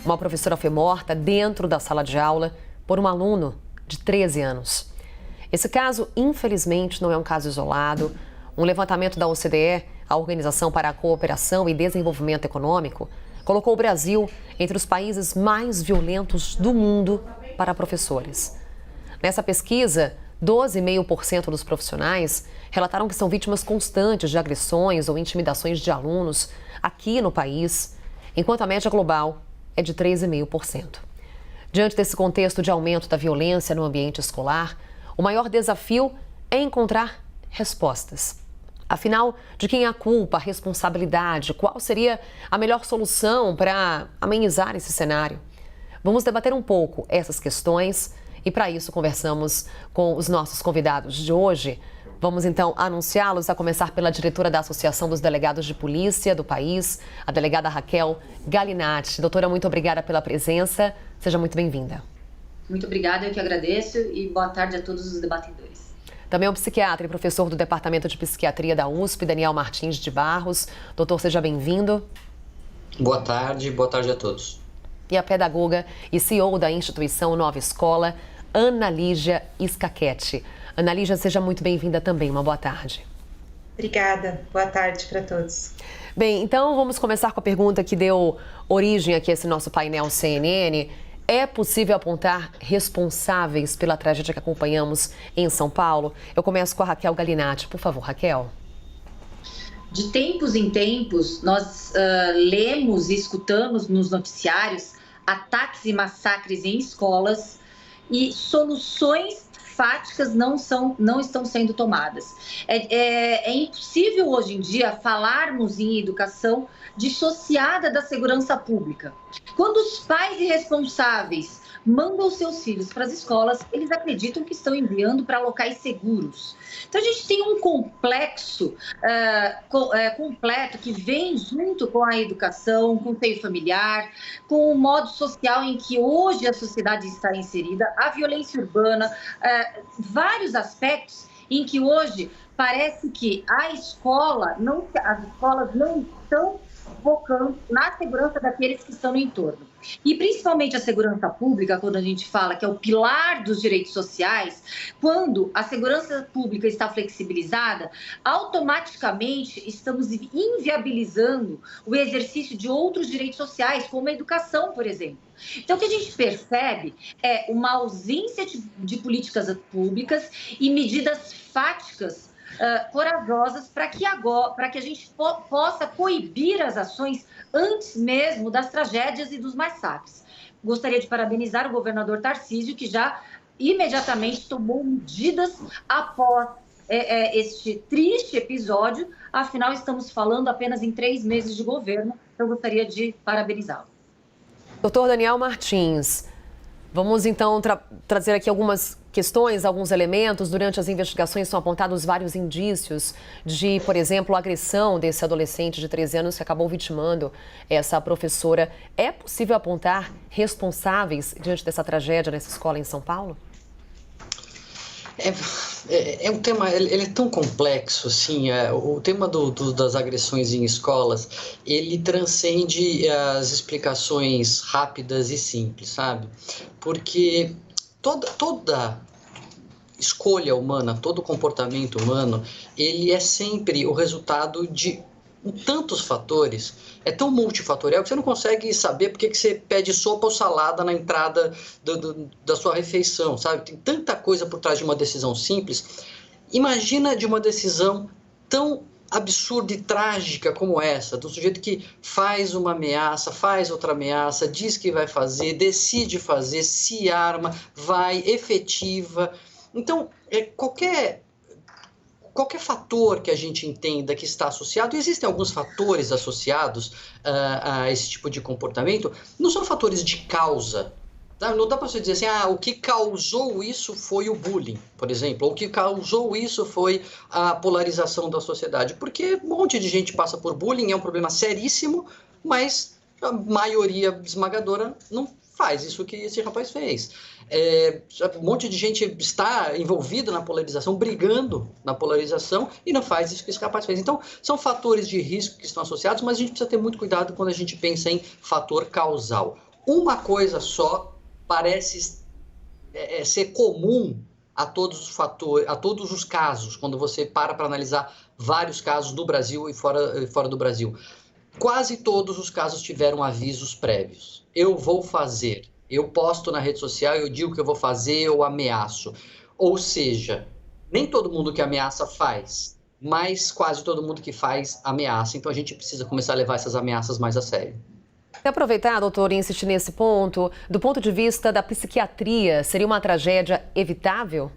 Uma professora foi morta dentro da sala de aula por um aluno de 13 anos. Esse caso, infelizmente, não é um caso isolado. Um levantamento da OCDE, a Organização para a Cooperação e Desenvolvimento Econômico, colocou o Brasil entre os países mais violentos do mundo para professores. Nessa pesquisa, 12,5% dos profissionais relataram que são vítimas constantes de agressões ou intimidações de alunos aqui no país, enquanto a média global é de 13,5%. Diante desse contexto de aumento da violência no ambiente escolar, o maior desafio é encontrar respostas. Afinal, de quem é a culpa, a responsabilidade? Qual seria a melhor solução para amenizar esse cenário? Vamos debater um pouco essas questões e, para isso, conversamos com os nossos convidados de hoje. Vamos, então, anunciá-los, a começar pela diretora da Associação dos Delegados de Polícia do país, a delegada Raquel Galinatti. Doutora, muito obrigada pela presença. Seja muito bem-vinda. Muito obrigada, eu que agradeço e boa tarde a todos os debatedores. Também é um psiquiatra e professor do Departamento de Psiquiatria da USP, Daniel Martins de Barros. Doutor, seja bem-vindo. Boa tarde a todos. E a pedagoga e CEO da instituição Nova Escola, Ana Lígia Scacchetti. Ana Lígia, seja muito bem-vinda também. Uma boa tarde. Obrigada. Boa tarde para todos. Bem, então vamos começar com a pergunta que deu origem aqui a esse nosso painel CNN. É possível apontar responsáveis pela tragédia que acompanhamos em São Paulo? Eu começo com a Raquel Galinatti. Por favor, Raquel. De tempos em tempos, nós lemos e escutamos nos noticiários ataques e massacres em escolas e soluções fáticas não estão sendo tomadas. É impossível hoje em dia falarmos em educação dissociada da segurança pública. Quando os pais irresponsáveis mandam seus filhos para as escolas, eles acreditam que estão enviando para locais seguros. Então, a gente tem um complexo completo que vem junto com a educação, com o seio familiar, com o modo social em que hoje a sociedade está inserida, a violência urbana, vários aspectos em que hoje parece que as escolas não estão focando na segurança daqueles que estão no entorno. E principalmente a segurança pública, quando a gente fala que é o pilar dos direitos sociais, quando a segurança pública está flexibilizada, automaticamente estamos inviabilizando o exercício de outros direitos sociais, como a educação, por exemplo. Então, o que a gente percebe é uma ausência de políticas públicas e medidas fáticas corajosas para que a gente possa coibir as ações antes mesmo das tragédias e dos massacres. Gostaria de parabenizar o governador Tarcísio, que já imediatamente tomou medidas após este triste episódio. Afinal, estamos falando apenas em 3 meses de governo, então gostaria de parabenizá-lo. Doutor Daniel Martins, vamos então trazer aqui algumas questões, alguns elementos. Durante as investigações são apontados vários indícios de, por exemplo, a agressão desse adolescente de 13 anos que acabou vitimando essa professora. É possível apontar responsáveis diante dessa tragédia nessa escola em São Paulo? É um tema, ele é tão complexo, assim, o tema das agressões em escolas, ele transcende as explicações rápidas e simples, sabe? Porque toda escolha humana, todo comportamento humano, ele é sempre o resultado de tantos fatores, é tão multifatorial que você não consegue saber por que você pede sopa ou salada na entrada da sua refeição, sabe? Tem tanta coisa por trás de uma decisão simples. Imagina de uma decisão tão absurda e trágica como essa, do sujeito que faz uma ameaça, faz outra ameaça, diz que vai fazer, decide fazer, se arma, vai, efetiva. Então, qualquer fator que a gente entenda que está associado, existem alguns fatores associados a esse tipo de comportamento, não são fatores de causa. Não dá para você dizer assim, o que causou isso foi o bullying, por exemplo, ou o que causou isso foi a polarização da sociedade, porque um monte de gente passa por bullying, é um problema seríssimo, mas a maioria esmagadora não faz isso que esse rapaz fez. Um monte de gente está envolvida na polarização, brigando na polarização e não faz isso que esse rapaz fez. Então, são fatores de risco que estão associados, mas a gente precisa ter muito cuidado quando a gente pensa em fator causal. uma coisa só parece ser comum a todos os fatores, a todos os casos, quando você para analisar vários casos no Brasil e fora do Brasil. Quase todos os casos tiveram avisos prévios. Eu vou fazer, eu posto na rede social, eu digo que eu vou fazer, eu ameaço. Ou seja, nem todo mundo que ameaça faz, mas quase todo mundo que faz ameaça. Então a gente precisa começar a levar essas ameaças mais a sério. E aproveitar, doutor, e insistir nesse ponto, do ponto de vista da psiquiatria, seria uma tragédia evitável?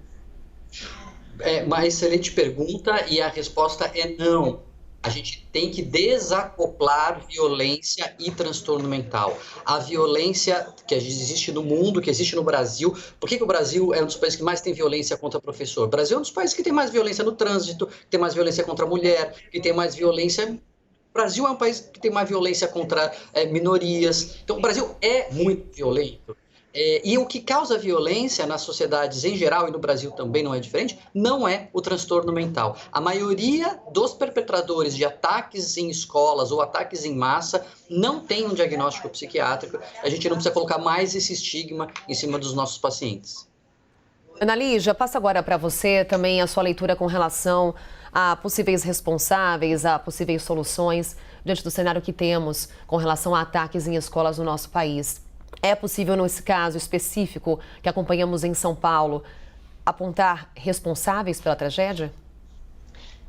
É uma excelente pergunta e a resposta é não. A gente tem que desacoplar violência e transtorno mental. A violência que existe no mundo, que existe no Brasil. Por que o Brasil é um dos países que mais tem violência contra professor? O Brasil é um dos países que tem mais violência no trânsito, que tem mais violência contra a mulher, que tem mais violência. O Brasil é um país que tem mais violência contra minorias. Então, o Brasil é muito violento. E o que causa violência nas sociedades em geral, e no Brasil também não é diferente, não é o transtorno mental. A maioria dos perpetradores de ataques em escolas ou ataques em massa não tem um diagnóstico psiquiátrico. A gente não precisa colocar mais esse estigma em cima dos nossos pacientes. Ana Lígia, passa agora para você também a sua leitura com relação a possíveis responsáveis, a possíveis soluções diante do cenário que temos com relação a ataques em escolas no nosso país. É possível, nesse caso específico que acompanhamos em São Paulo, apontar responsáveis pela tragédia?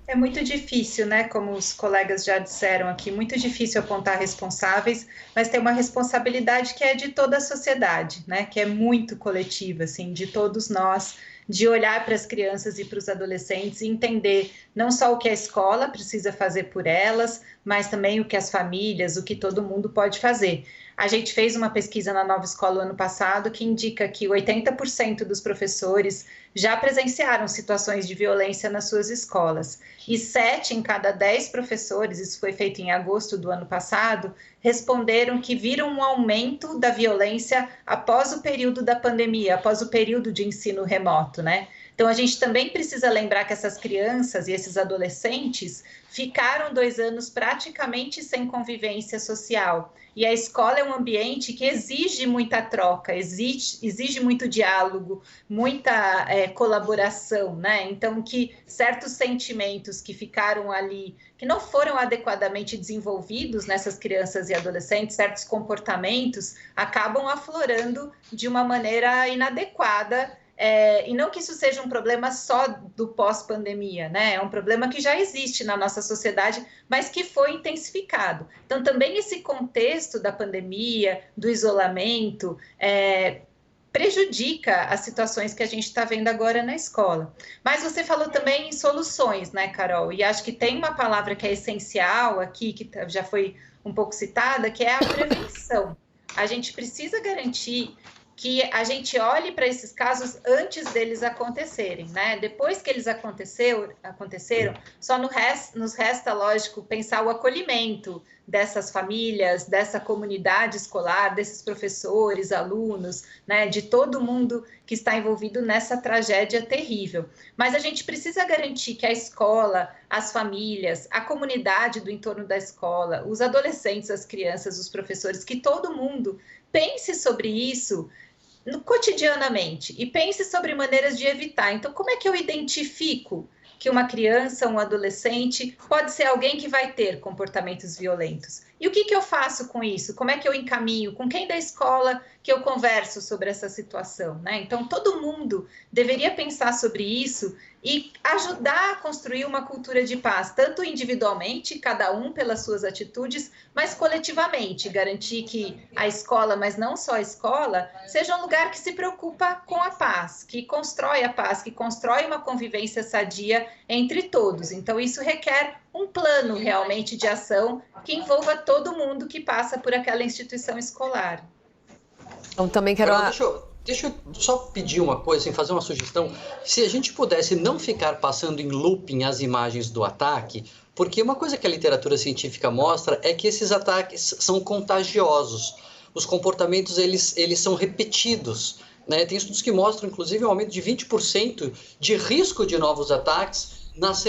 É muito difícil, né? Como os colegas já disseram aqui, muito difícil apontar responsáveis, mas tem uma responsabilidade que é de toda a sociedade, né? Que é muito coletiva, assim, de todos nós, de olhar para as crianças e para os adolescentes e entender não só o que a escola precisa fazer por elas, mas também o que as famílias, o que todo mundo pode fazer. A gente fez uma pesquisa na Nova Escola ano passado que indica que 80% dos professores já presenciaram situações de violência nas suas escolas. E 7 em cada 10 professores, isso foi feito em agosto do ano passado, responderam que viram um aumento da violência após o período da pandemia, após o período de ensino remoto, né? Então, a gente também precisa lembrar que essas crianças e esses adolescentes ficaram 2 anos praticamente sem convivência social. E a escola é um ambiente que exige muita troca, exige muito diálogo, muita colaboração, né? Então, que certos sentimentos que ficaram ali, que não foram adequadamente desenvolvidos nessas crianças e adolescentes, certos comportamentos, acabam aflorando de uma maneira inadequada. E não que isso seja um problema só do pós-pandemia, né? É um problema que já existe na nossa sociedade, mas que foi intensificado. Então, também esse contexto da pandemia, do isolamento, prejudica as situações que a gente está vendo agora na escola. Mas você falou também em soluções, né, Carol? E acho que tem uma palavra que é essencial aqui, que já foi um pouco citada, que é a prevenção. A gente precisa garantir que a gente olhe para esses casos antes deles acontecerem, né? Depois que eles aconteceram, só nos resta, lógico, pensar o acolhimento dessas famílias, dessa comunidade escolar, desses professores, alunos, né? De todo mundo que está envolvido nessa tragédia terrível. Mas a gente precisa garantir que a escola, as famílias, a comunidade do entorno da escola, os adolescentes, as crianças, os professores, que todo mundo pense sobre isso cotidianamente e pense sobre maneiras de evitar. Então, como é que eu identifico que uma criança, um adolescente, pode ser alguém que vai ter comportamentos violentos? E o que eu faço com isso? Como é que eu encaminho? Com quem da escola que eu converso sobre essa situação, né? Então, todo mundo deveria pensar sobre isso e ajudar a construir uma cultura de paz, tanto individualmente, cada um pelas suas atitudes, mas coletivamente, garantir que a escola, mas não só a escola, seja um lugar que se preocupa com a paz, que constrói a paz, que constrói uma convivência sadia entre todos. Então, isso requer um plano realmente de ação que envolva todo mundo que passa por aquela instituição escolar. Então, também quero... Deixa eu só pedir uma coisa, assim, fazer uma sugestão. Se a gente pudesse não ficar passando em looping as imagens do ataque, porque uma coisa que a literatura científica mostra é que esses ataques são contagiosos. Os comportamentos, eles são repetidos, né? Tem estudos que mostram, inclusive, um aumento de 20% de risco de novos ataques nas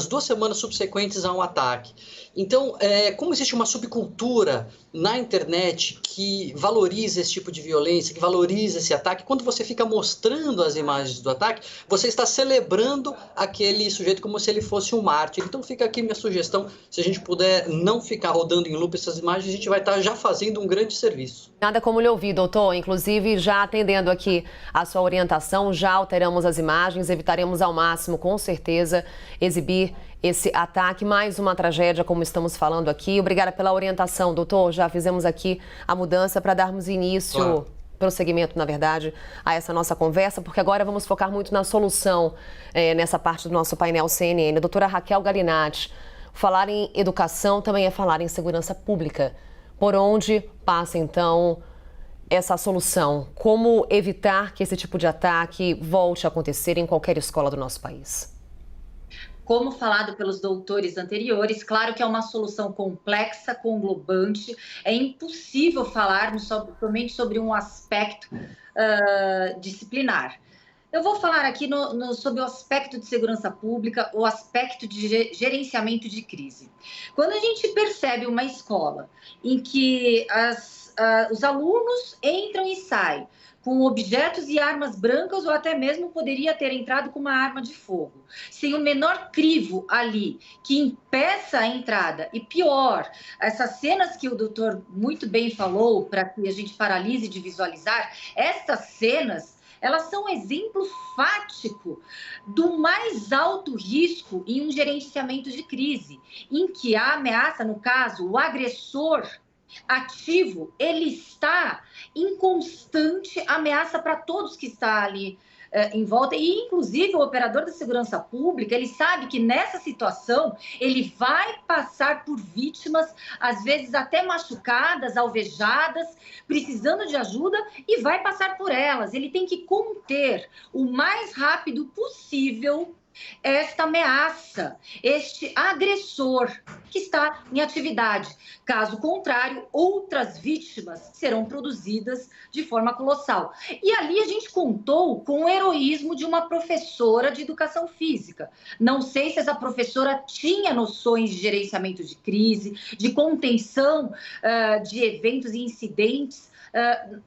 2 semanas subsequentes a um ataque. Então, como existe uma subcultura na internet que valoriza esse tipo de violência, que valoriza esse ataque, quando você fica mostrando as imagens do ataque, você está celebrando aquele sujeito como se ele fosse um mártir. Então fica aqui minha sugestão, se a gente puder não ficar rodando em loop essas imagens, a gente vai estar já fazendo um grande serviço. Nada como lhe ouvir, doutor. Inclusive, já atendendo aqui a sua orientação, já alteramos as imagens, evitaremos ao máximo, com certeza, exibir esse ataque. Mais uma tragédia, como estamos falando aqui. Obrigada pela orientação, doutor. Já fizemos aqui a mudança para darmos início, claro, prosseguimento, na verdade, a essa nossa conversa, porque agora vamos focar muito na solução nessa parte do nosso painel CNN. A doutora Raquel Galinatti, falar em educação também é falar em segurança pública. Por onde passa, então, essa solução? Como evitar que esse tipo de ataque volte a acontecer em qualquer escola do nosso país? Como falado pelos doutores anteriores, claro que é uma solução complexa, conglobante, é impossível falarmos somente sobre um aspecto disciplinar. Eu vou falar aqui sobre o aspecto de segurança pública, o aspecto de gerenciamento de crise. Quando a gente percebe uma escola em que os alunos entram e saem com objetos e armas brancas, ou até mesmo poderia ter entrado com uma arma de fogo, sem o menor crivo ali que impeça a entrada, e pior, essas cenas que o doutor muito bem falou, para que a gente paralise de visualizar, essas cenas, elas são um exemplo fático do mais alto risco em um gerenciamento de crise, em que a ameaça, no caso, o agressor ativo, ele está em constante ameaça para todos que estão ali em volta, e inclusive o operador da segurança pública, ele sabe que nessa situação ele vai passar por vítimas, às vezes até machucadas, alvejadas, precisando de ajuda, e vai passar por elas. Ele tem que conter o mais rápido possível esta ameaça, este agressor que está em atividade. Caso contrário, outras vítimas serão produzidas de forma colossal. E ali a gente contou com o heroísmo de uma professora de educação física. Não sei se essa professora tinha noções de gerenciamento de crise, de contenção de eventos e incidentes,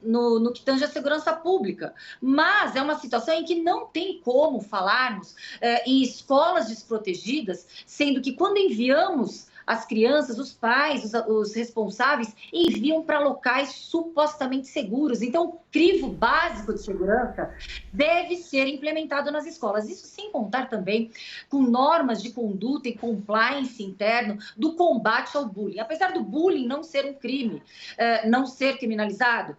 no que tange a segurança pública, mas é uma situação em que não tem como falarmos em escolas desprotegidas, sendo que quando enviamos as crianças, os pais, os responsáveis enviam para locais supostamente seguros. Então, o crivo básico de segurança deve ser implementado nas escolas. Isso sem contar também com normas de conduta e compliance interno do combate ao bullying. Apesar do bullying não ser um crime, não ser criminalizado,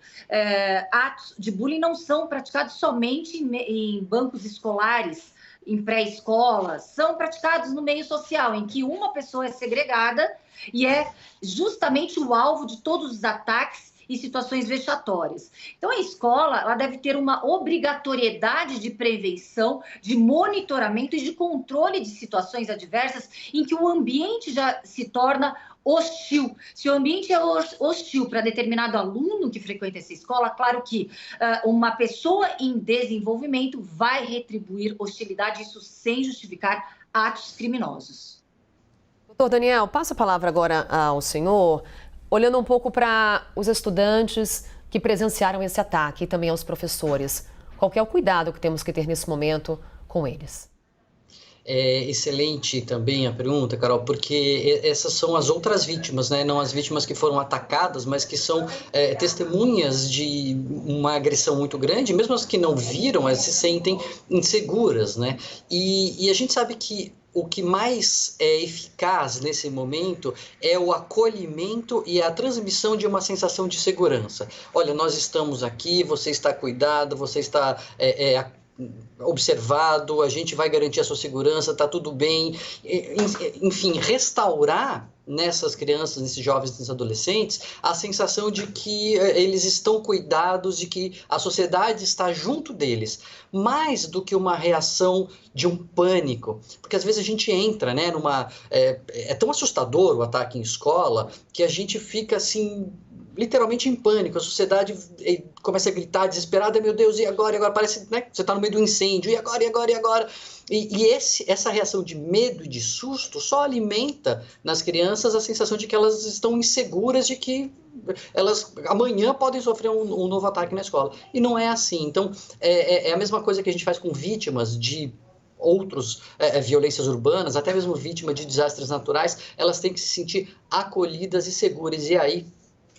atos de bullying não são praticados somente em bancos escolares, em pré-escola, são praticados no meio social, em que uma pessoa é segregada e é justamente o alvo de todos os ataques e situações vexatórias. Então, a escola ela deve ter uma obrigatoriedade de prevenção, de monitoramento e de controle de situações adversas em que o ambiente já se torna hostil. Se o ambiente é hostil para determinado aluno que frequenta essa escola, claro que uma pessoa em desenvolvimento vai retribuir hostilidade, isso sem justificar atos criminosos. Doutor Daniel, passo a palavra agora ao senhor, olhando um pouco para os estudantes que presenciaram esse ataque e também aos professores. Qual que é o cuidado que temos que ter nesse momento com eles? É excelente também a pergunta, Carol, porque essas são as outras vítimas, né? Não as vítimas que foram atacadas, mas que são testemunhas de uma agressão muito grande, mesmo as que não viram, elas se sentem inseguras, né? E a gente sabe que o que mais é eficaz nesse momento é o acolhimento e a transmissão de uma sensação de segurança. Olha, nós estamos aqui, você está cuidado, você está observado, a gente vai garantir a sua segurança, está tudo bem. Enfim, restaurar nessas crianças, nesses jovens, nesses adolescentes, a sensação de que eles estão cuidados, de que a sociedade está junto deles, mais do que uma reação de um pânico, porque às vezes a gente entra, né, é tão assustador o ataque em escola que a gente fica assim literalmente em pânico, a sociedade começa a gritar desesperada, meu Deus, e agora? E agora? Parece, né, que você está no meio do incêndio, e agora? E agora? E agora? Essa reação de medo e de susto só alimenta nas crianças a sensação de que elas estão inseguras, de que elas amanhã podem sofrer um novo ataque na escola. E não é assim. Então, é a mesma coisa que a gente faz com vítimas de outros violências urbanas, até mesmo vítima de desastres naturais, elas têm que se sentir acolhidas e seguras. E aí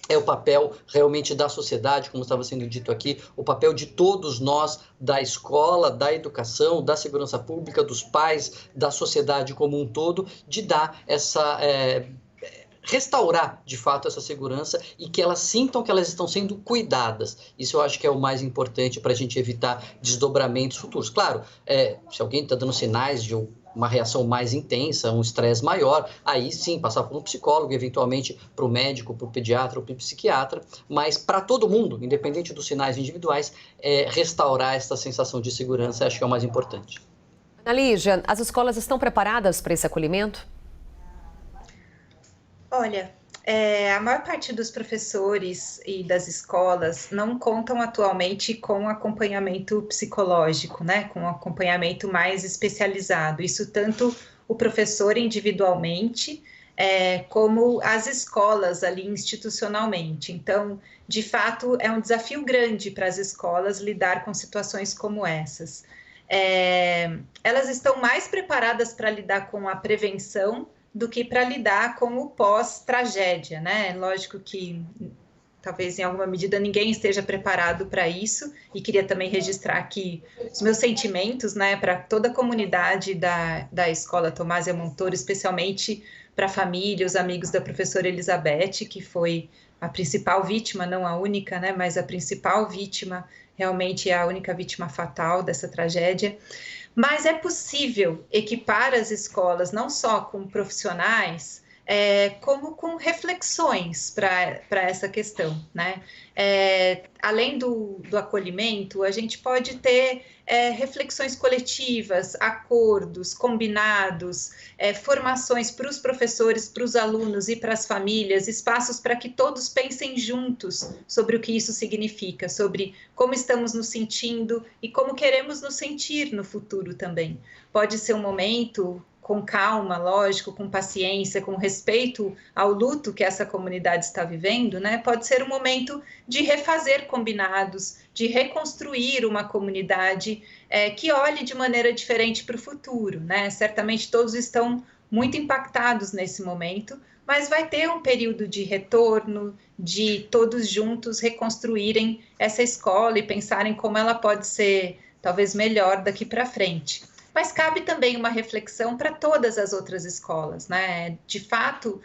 é o papel realmente da sociedade, como estava sendo dito aqui, o papel de todos nós, da escola, da educação, da segurança pública, dos pais, da sociedade como um todo, de dar essa... restaurar, de fato, essa segurança e que elas sintam que elas estão sendo cuidadas. Isso eu acho que é o mais importante para a gente evitar desdobramentos futuros. Claro, se alguém está dando sinais de uma reação mais intensa, um estresse maior, aí sim, passar por um psicólogo, eventualmente para o médico, para o pediatra ou para o psiquiatra, mas para todo mundo, independente dos sinais individuais, restaurar essa sensação de segurança, acho que é o mais importante. Ana Lígia, as escolas estão preparadas para esse acolhimento? Olha, a maior parte dos professores e das escolas não contam atualmente com acompanhamento psicológico, né? Com acompanhamento mais especializado. Isso tanto o professor individualmente, como as escolas ali institucionalmente. Então, de fato, é um desafio grande para as escolas lidar com situações como essas. Elas estão mais preparadas para lidar com a prevenção do que para lidar com o pós-tragédia, né? Lógico que talvez em alguma medida ninguém esteja preparado para isso, e queria também registrar aqui os meus sentimentos, né, para toda a comunidade da Escola Tomásia Montoro, especialmente para a família, os amigos da professora Elizabeth, que foi a principal vítima, não a única, né, mas a principal vítima, realmente é a única vítima fatal dessa tragédia. Mas é possível equipar as escolas não só com profissionais, como com reflexões para essa questão, né? Além do acolhimento, a gente pode ter reflexões coletivas, acordos, combinados, formações para os professores, para os alunos e para as famílias, espaços para que todos pensem juntos sobre o que isso significa, sobre como estamos nos sentindo e como queremos nos sentir no futuro também. Pode ser um momento com calma, lógico, com paciência, com respeito ao luto que essa comunidade está vivendo, né? Pode ser um momento de refazer combinados, de reconstruir uma comunidade que olhe de maneira diferente para o futuro, né? Certamente todos estão muito impactados nesse momento, mas vai ter um período de retorno, de todos juntos reconstruírem essa escola e pensarem como ela pode ser talvez melhor daqui para frente. Mas cabe também uma reflexão para todas as outras escolas, né? De fato,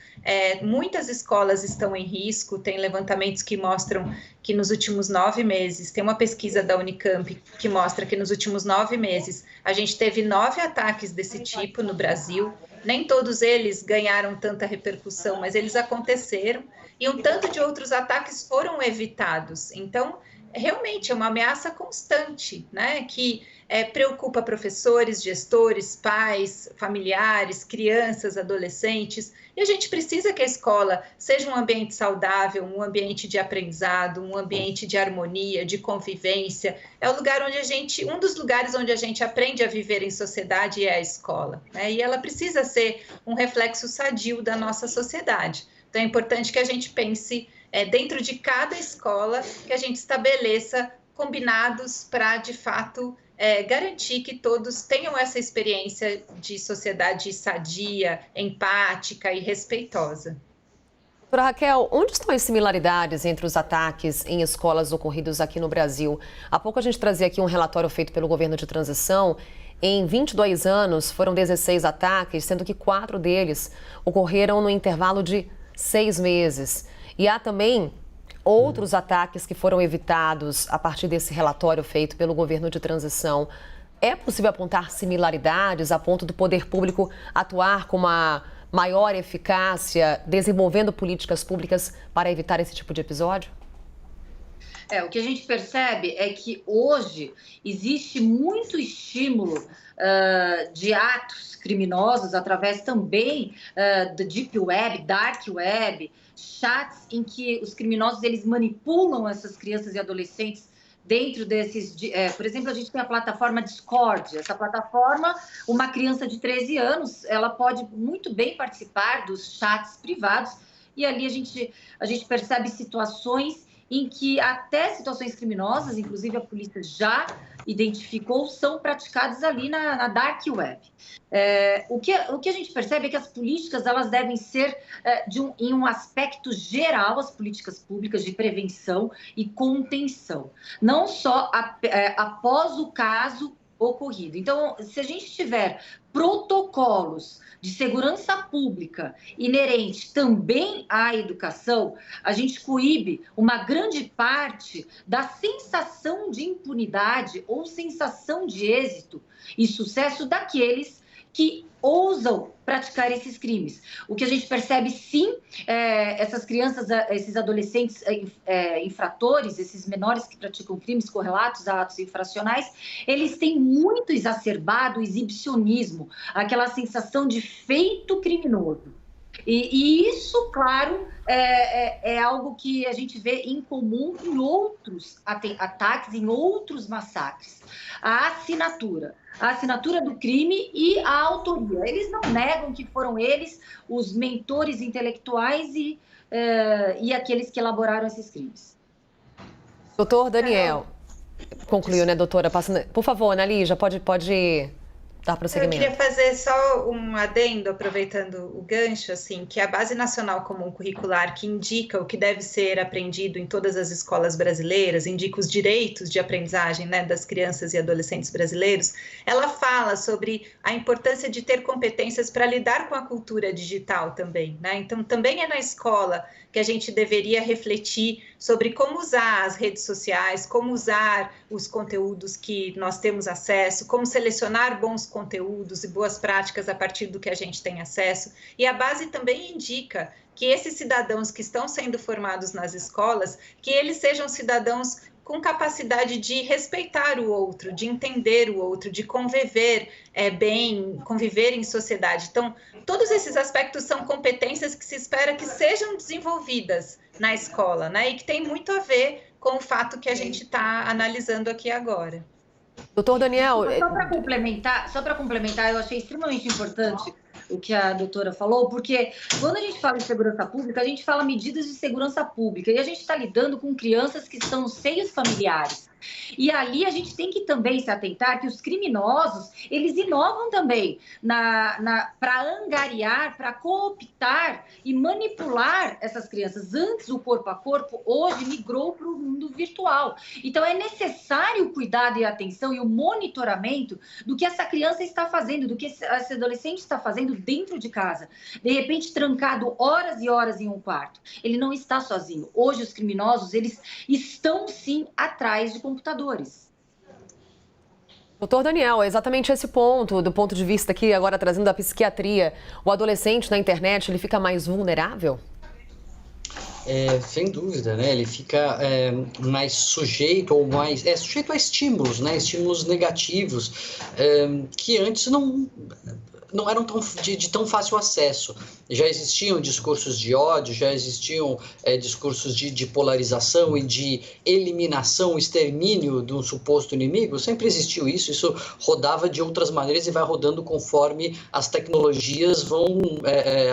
muitas escolas estão em risco, tem levantamentos que mostram que nos últimos 9 meses, tem uma pesquisa da Unicamp que mostra que nos últimos 9 meses a gente teve 9 ataques desse tipo no Brasil, nem todos eles ganharam tanta repercussão, mas eles aconteceram, e um tanto de outros ataques foram evitados. Então, realmente é uma ameaça constante, né? Que preocupa professores, gestores, pais, familiares, crianças, adolescentes, e a gente precisa que a escola seja um ambiente saudável, um ambiente de aprendizado, um ambiente de harmonia, de convivência. É o lugar onde um dos lugares onde a gente aprende a viver em sociedade é a escola, né? E ela precisa ser um reflexo sadio da nossa sociedade. Então é importante que a gente pense dentro de cada escola, que a gente estabeleça combinados para, de fato, garantir que todos tenham essa experiência de sociedade sadia, empática e respeitosa. Doutora Raquel, onde estão as similaridades entre os ataques em escolas ocorridos aqui no Brasil? Há pouco a gente trazia aqui um relatório feito pelo governo de transição. Em 22 anos, foram 16 ataques, sendo que 4 deles ocorreram no intervalo de 6 meses. E há também outros ataques que foram evitados a partir desse relatório feito pelo governo de transição. É possível apontar similaridades a ponto do poder público atuar com uma maior eficácia, desenvolvendo políticas públicas para evitar esse tipo de episódio? O que a gente percebe é que hoje existe muito estímulo de atos criminosos através também do Deep Web, Dark Web, chats em que os criminosos eles manipulam essas crianças e adolescentes dentro desses... por exemplo, a gente tem a plataforma Discord. Essa plataforma, uma criança de 13 anos, ela pode muito bem participar dos chats privados e ali a gente percebe situações em que até situações criminosas, inclusive a polícia já identificou, são praticadas ali na Dark Web. O que a gente percebe é que as políticas elas devem ser em um aspecto geral, as políticas públicas de prevenção e contenção, não só após o caso ocorrido. Então, se a gente tiver protocolos de segurança pública inerente também à educação, a gente coíbe uma grande parte da sensação de impunidade ou sensação de êxito e sucesso daqueles que ousam praticar esses crimes. O que a gente percebe, sim, essas crianças, esses adolescentes infratores, esses menores que praticam crimes correlatos a atos infracionais, eles têm muito exacerbado o exibicionismo, aquela sensação de feito criminoso. E isso, claro, é algo que a gente vê em comum em outros ataques, em outros massacres. A assinatura do crime e a autoria. Eles não negam que foram eles os mentores intelectuais e aqueles que elaboraram esses crimes. Doutor Daniel, concluiu, né, doutora? Por favor, Ana Lígia, pode dar prosseguimento. Eu queria fazer só um adendo, aproveitando o gancho, assim, que a Base Nacional Comum Curricular, que indica o que deve ser aprendido em todas as escolas brasileiras, indica os direitos de aprendizagem, né, das crianças e adolescentes brasileiros, ela fala sobre a importância de ter competências para lidar com a cultura digital também, né? Então, também é na escola que a gente deveria refletir sobre como usar as redes sociais, como usar os conteúdos que nós temos acesso, como selecionar bons conteúdos e boas práticas a partir do que a gente tem acesso. E a base também indica que esses cidadãos que estão sendo formados nas escolas, que eles sejam cidadãos com capacidade de respeitar o outro, de entender o outro, de conviver bem, conviver em sociedade. Então, todos esses aspectos são competências que se espera que sejam desenvolvidas na escola, né? E que tem muito a ver com o fato que a gente está analisando aqui agora. Doutor Daniel... Só para complementar, eu achei extremamente importante o que a doutora falou, porque quando a gente fala de segurança pública, a gente fala medidas de segurança pública, e a gente está lidando com crianças que estão nos seios familiares. E ali a gente tem que também se atentar que os criminosos, eles inovam também para angariar, para cooptar e manipular essas crianças. Antes o corpo a corpo, hoje migrou para o mundo virtual. Então é necessário o cuidado e a atenção e o monitoramento do que essa criança está fazendo, do que esse adolescente está fazendo dentro de casa. De repente trancado horas e horas em um quarto. Ele não está sozinho. Hoje os criminosos, eles estão sim atrás de computadores. Doutor Daniel, é exatamente esse ponto, do ponto de vista aqui, agora trazendo da psiquiatria, o adolescente na internet, ele fica mais vulnerável? Sem dúvida, né? Ele fica mais sujeito sujeito a estímulos, né? Estímulos negativos que antes não eram de tão fácil acesso. Já existiam discursos de ódio, já existiam discursos de polarização e de eliminação, extermínio de um suposto inimigo. Sempre existiu isso rodava de outras maneiras e vai rodando conforme as tecnologias vão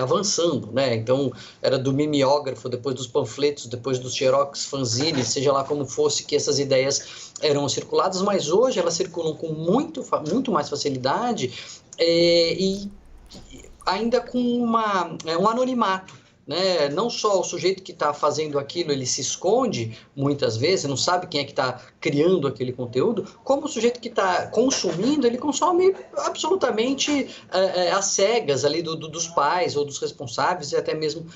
avançando, né? Então, era do mimeógrafo, depois dos panfletos, depois dos xerox, fanzines, seja lá como fosse que essas ideias eram circuladas, mas hoje elas circulam com muito mais facilidade e ainda com um anonimato, né? Não só o sujeito que está fazendo aquilo, ele se esconde muitas vezes, não sabe quem é que está criando aquele conteúdo, como o sujeito que está consumindo, ele consome absolutamente às cegas ali dos pais ou dos responsáveis e até mesmo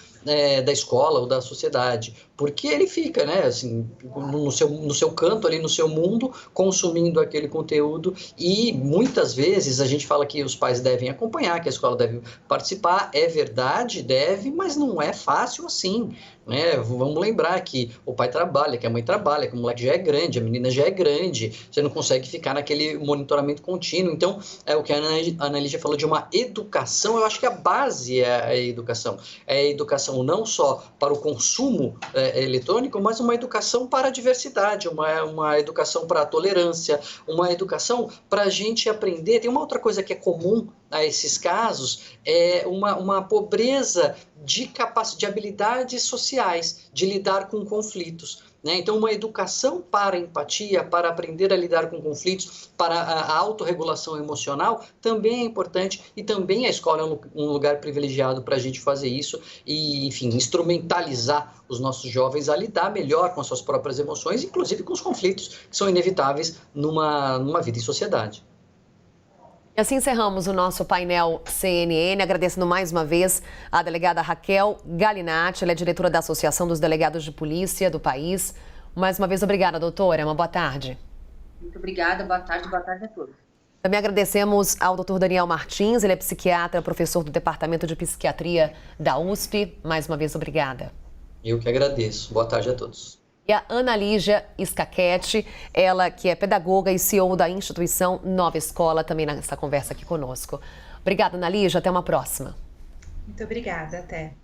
da escola ou da sociedade, porque ele fica, né, assim, no seu canto ali, no seu mundo, consumindo aquele conteúdo e muitas vezes a gente fala que os pais devem acompanhar, que a escola deve participar, é verdade, deve, mas não é fácil assim, né? Vamos lembrar que o pai trabalha, que a mãe trabalha, que o moleque já é grande, a menina já é grande, você não consegue ficar naquele monitoramento contínuo. Então, é o que a Ana Lígia falou de uma educação, eu acho que a base é a educação. É a educação não só para o consumo eletrônico, mas uma educação para a diversidade, uma educação para a tolerância, uma educação para a gente aprender. Tem uma outra coisa que é comum a esses casos, é uma pobreza de habilidades sociais, de lidar com conflitos. Né? Então, uma educação para a empatia, para aprender a lidar com conflitos, para a autorregulação emocional, também é importante, e também a escola é um lugar privilegiado para a gente fazer isso e, enfim, instrumentalizar os nossos jovens a lidar melhor com as suas próprias emoções, inclusive com os conflitos que são inevitáveis numa vida em sociedade. E assim encerramos o nosso painel CNN, agradecendo mais uma vez a delegada Raquel Galinatti, ela é diretora da Associação dos Delegados de Polícia do país. Mais uma vez, obrigada, doutora. Uma boa tarde. Muito obrigada, boa tarde a todos. Também agradecemos ao doutor Daniel Martins, ele é psiquiatra, professor do Departamento de Psiquiatria da USP. Mais uma vez, obrigada. Eu que agradeço. Boa tarde a todos. E a Ana Lígia Scachetti, ela que é pedagoga e CEO da instituição Nova Escola, também nessa conversa aqui conosco. Obrigada, Ana Lígia. Até uma próxima. Muito obrigada. Até.